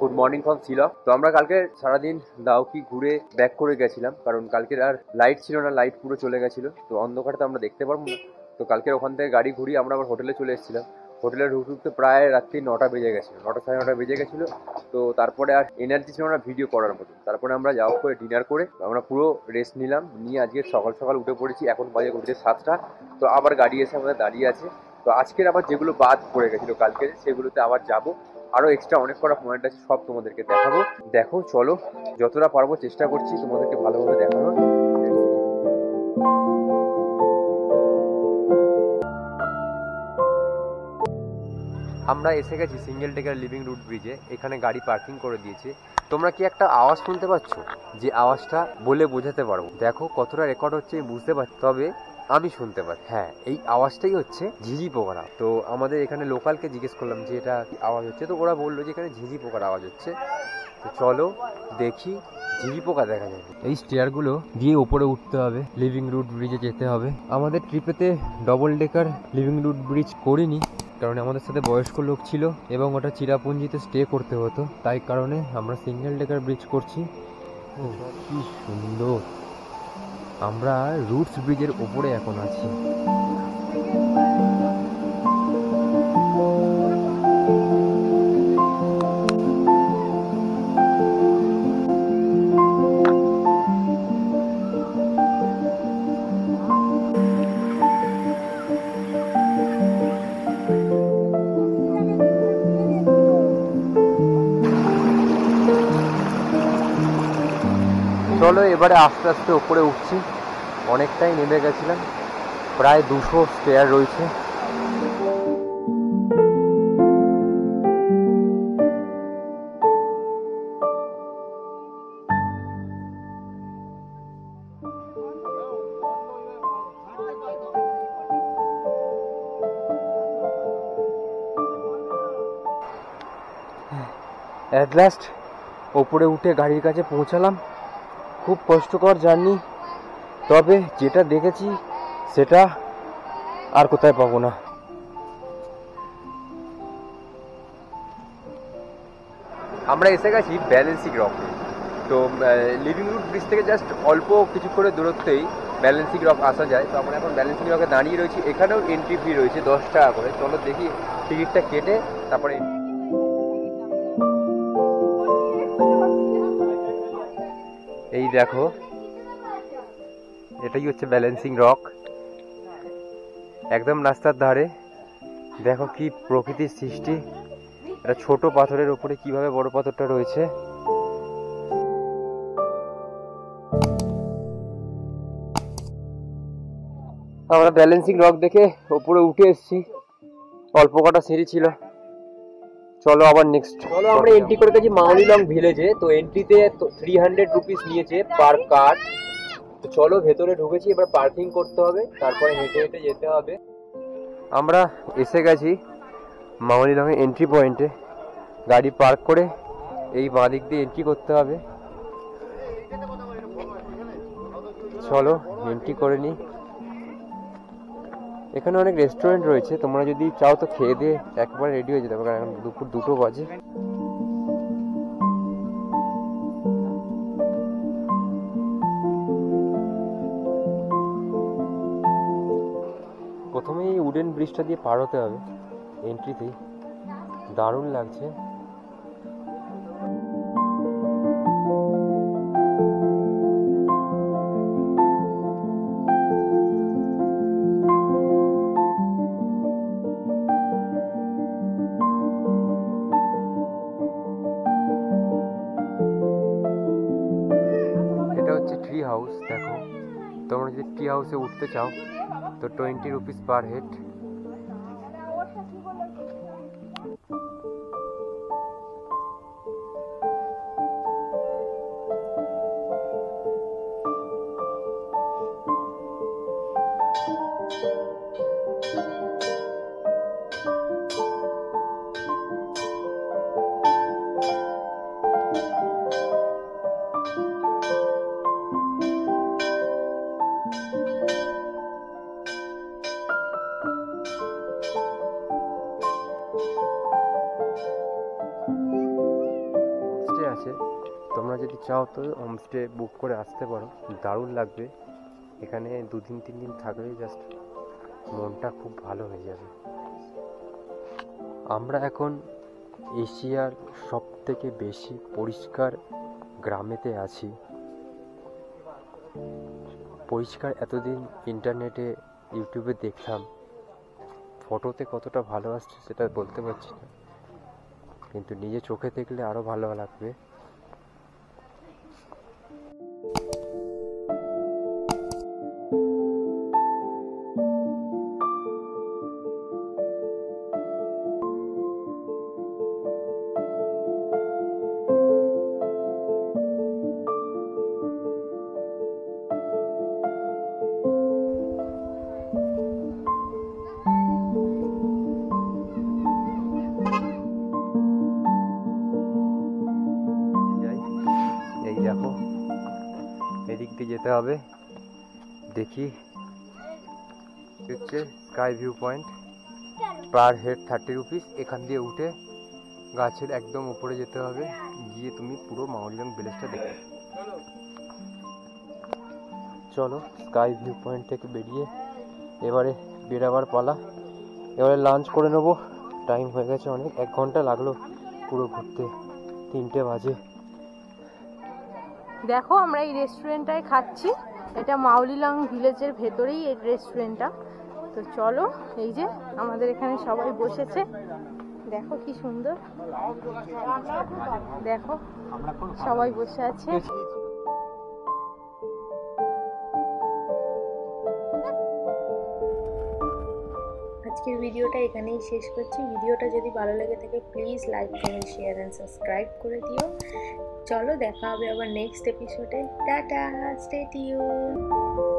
Good morning from Shillong. তো আমরা কালকে সারাদিন দাউকি ঘুরে ব্যাক করে গেছিলাম, কারণ কালকে আর লাইট ছিল না, লাইট পুরো চলে গেছিলো, তো অন্ধকারে তো আমরা দেখতে পারবো না। তো কালকে ওখান থেকে গাড়ি ঘুরিয়ে আমরা আবার হোটেলে চলে এসেছিলাম। হোটেলে ঢুকতে প্রায় রাত্রি 9টা বেজে গেছিলো, 9টা সাড়ে 9টা বেজে গেছিলো। তো তারপরে আর এনার্জি ছিল না ভিডিও করার মতো। তারপরে আমরা যাওয়া করে ডিনার করে আমরা পুরো রেস্ট নিলাম, নিয়ে আজকে সকাল সকাল উঠে পড়েছি। এখন বাজে ঘুরতে 7টা। তো আবার গাড়ি এসে আমাদের দাঁড়িয়ে আছে। তো আজকের আবার যেগুলো বাদ পড়ে গেছিলো কালকে, সেগুলোতে আবার যাবো। আরো এক্সট্রা অনেক কটা পয়েন্ট আছে, সব তোমাদেরকে দেখাবো। দেখো চলো, যতটা পারবো চেষ্টা করছি তোমাদেরকে ভালোভাবে দেখানোর। আমরা এসে গেছি সিঙ্গেল টেকার লিভিং রুট ব্রিজে। এখানে গাড়ি পার্কিং করে দিয়েছে। তোমরা কি একটা আওয়াজ শুনতে পাচ্ছ? যে আওয়াজটা বলে বোঝাতে পারবো, দেখো কতটা রেকর্ড হচ্ছে বুঝতে পারছি, তবে আমি শুনতে পাচ্ছি। হ্যাঁ, এই আওয়াজটাই হচ্ছে ঝিঝি পোকার। তো আমাদের এখানে লোকালকে জিজ্ঞেস করলাম যে এটা কি আওয়াজ হচ্ছে, তো ওরা বললো যে এখানে ঝিঝি পোকার আওয়াজ হচ্ছে। তো চলো দেখি, ঝিঝি পোকা দেখা যায়। এই স্টেয়ারগুলো দিয়ে উপরে উঠতে হবে, লিভিং রুট ব্রিজে যেতে হবে। আমাদের ট্রিপেতে double decker living root bridge করিনি, কারণ আমাদের সাথে বয়স্ক লোক ছিল এবং ওটা চিরাপুঞ্জিতে স্টে করতে হতো, তাই কারণে আমরা সিঙ্গেল ডেকার ব্রিজ করছি। ও কি সুন্দর! আমরা রুটস ব্রিজের ওপরে এখন আছি। চলো এবারে আস্তে আস্তে উপরে উঠছি। অনেকটাই নেমে গেছিলাম, প্রায় 200 স্টেয়ার রয়েছে। অ্যাট লাস্ট ওপরে উঠে গাড়ির কাছে পৌঁছালাম। খুব কষ্টকর জার্নি, তবে যেটা দেখেছি সেটা আর কোথায় পাবো না। আমরা এসে গেছি ব্যালেন্সিং রকে। তো লিভিং রুট ব্রিজ থেকে জাস্ট অল্প কিছু করে দূরত্বেই ব্যালেন্সিং রক আসা যায়। তো আমরা এখন ব্যালেন্সিং রকে দাঁড়িয়ে রয়েছি। এখানেও এন্ট্রি ফি রয়েছে 10 টাকা করে। চলো দেখি, টিকিটটা কেটে তারপরে। এই দেখো, এটাই হচ্ছে ব্যালেন্সিং রক, একদম রাস্তার ধারে। দেখো কি প্রকৃতির সৃষ্টি, একটা ছোট পাথরের উপরে কিভাবে বড় পাথরটা রয়েছে। আমরা ব্যালেন্সিং রক দেখে উপরে উঠে এসেছি, অল্প কটা সিঁড়ি ছিল। চলো আবার নেক্সট। চলো আমরা এন্ট্রি করে গেছি মাউলিলং ভিলেজে। তো এন্ট্রিতে 300 রুপিস নিয়েছে পার কার। তো চলো ভেতরে ঢুকেছি, এবার পার্কিং করতে হবে, তারপরে হেঁটে হেঁটে যেতে হবে। আমরা এসে গেছি মাউলিলং এর এন্ট্রি পয়েন্টে। গাড়ি পার্ক করে এই বাঁ দিক দিয়ে এন্ট্রি করতে হবে। চলো এন্ট্রি করে নিই। এখানে অনেক রেস্টুরেন্ট রয়েছে, তোমরা যদি চাও তো খেয়ে দিয়ে একবার রেডি হয়ে যেতে পারো, কারণ এখন দুপুর 2টো বাজে। প্রথমেই এই উডেন ব্রিজটা দিয়ে পার হতে হবে এন্ট্রিতেই। দারুণ লাগছে। এটা হচ্ছে ট্রি হাউস। দেখো, তোমরা যদি ট্রি হাউসে উঠতে চাও তো 20 রুপিস পার হেড। তোমরা যদি চাও তো হোমস্টে বুক করে আসতে পারো, দারুণ লাগবে। এখানে 2-3 দিন থাকলেই জাস্ট মনটা খুব ভালো হয়ে যাবে। আমরা এখন এশিয়ার সবথেকে বেশি পরিষ্কার গ্রামেতে আছি। পরিষ্কার এতদিন ইন্টারনেটে ইউটিউবে দেখতাম, ফটোতে কতটা ভালো আসছে সেটা বলতে পারছি না, কিন্তু নিজে চোখে দেখলে আরও ভালো লাগবে। এই দেখো, এদিক দিয়ে যেতে হবে। দেখি, হচ্ছে sky view point, per head 30 rupees. এখান দিয়ে উঠে গাছের একদম উপরে যেতে হবে, গিয়ে তুমি পুরো মাউলিলং ভিলেজটা দেখবে। চলো স্কাই ভিউ পয়েন্ট থেকে বেরিয়ে এবারে বেরাবার পালা। এবারে লাঞ্চ করে নেবো, টাইম হয়ে গেছে অনেক, 1 ঘন্টা লাগলো পুরো ঘুরতে, 3টে বাজে। দেখো আমরা এই রেস্টুরেন্টটায় খাচ্ছি, এটা মাউলিলং ভিলেজের ভেতরেই এই রেস্টুরেন্টটা। তো চলো, এই যে আমাদের এখানে সবাই বসেছে, দেখো কি সুন্দর, দেখো সবাই বসে আছে। আজকের ভিডিওটা এখানেই শেষ করছি। ভিডিওটা যদি ভালো লেগে থাকে please like, comment, share and subscribe করে দিও। চলো দেখা হবে আবার নেক্সট এপিসোডে। Tata, stay tune.